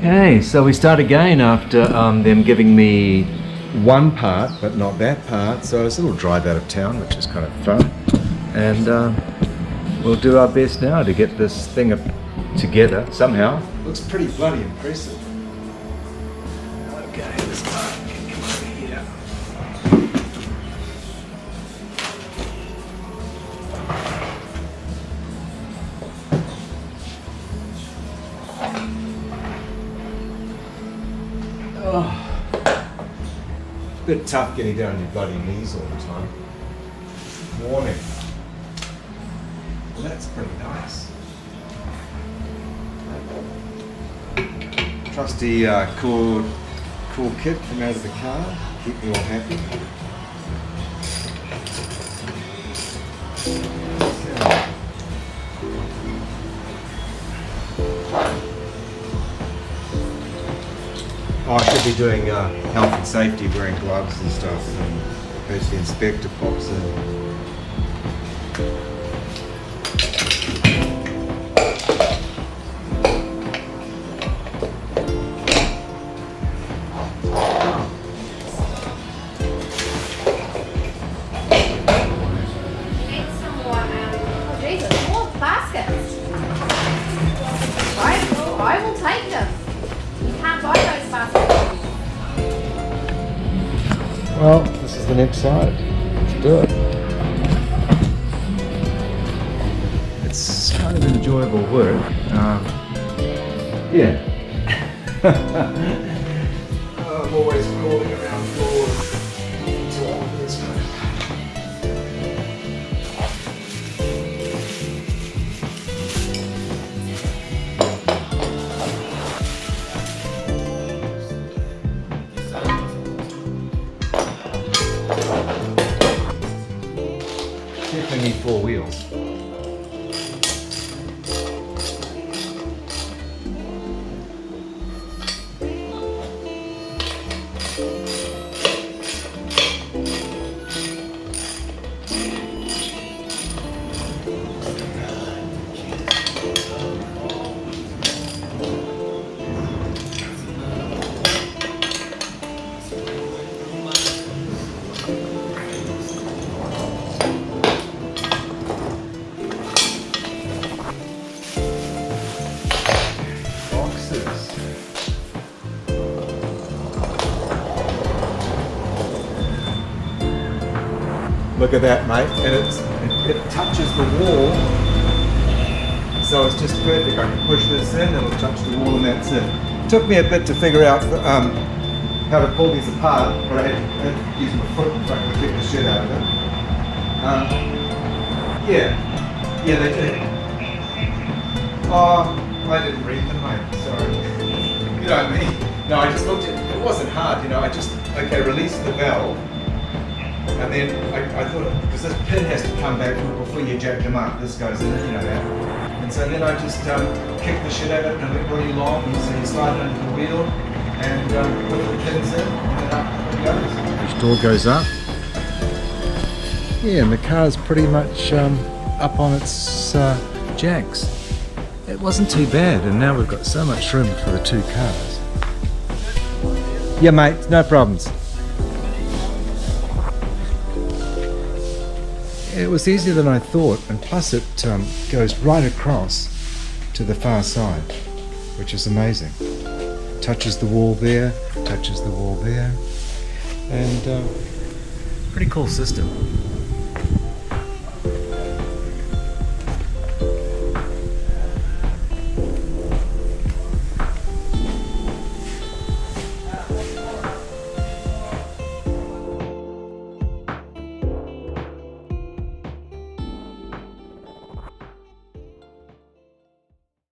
Okay, so we start again after them giving me one part, but not that part. So it's a little drive out of town, which is kind of fun. And we'll do our best now to get this thing together somehow. Looks pretty bloody impressive. Okay, this part can come over here. Oh, a bit tough getting down on your bloody knees all the time. Warning. Well, that's pretty nice. Trusty cool kit from out of the car. Keep me all happy. Oh, I should be doing health and safety, wearing gloves and stuff, and as the inspector pops in. I will take them. You can't buy those baskets. Well, this is the next side. Let's do it. It's kind of enjoyable work. Yeah. I'm always crawling around floors. So all of this kind of. Definitely need 4 wheels. Look at that, mate, and it touches the wall, so it's just perfect. I can push this in, it'll touch the wall, and that's it. It took me a bit to figure out how to pull these apart, but I had to use my foot if I could kick the shit out of it. Yeah, they did. Oh, I didn't read them, mate, sorry. You know what I mean? No, I just looked at it. It wasn't hard, you know, I just, okay, release the valve. And then I thought, because this pin has to come back before you jack them up, this goes in, you know that. And so then I just kicked the shit out of it and it went really long, so you slide it under the wheel and put the pins in, and then up it goes. Each door goes up. Yeah, and the car's pretty much up on its jacks. It wasn't too bad, and now we've got so much room for the 2 cars. Yeah, mate, no problems. It was easier than I thought, and plus it goes right across to the far side, which is amazing. Touches the wall there, touches the wall there, and pretty cool system.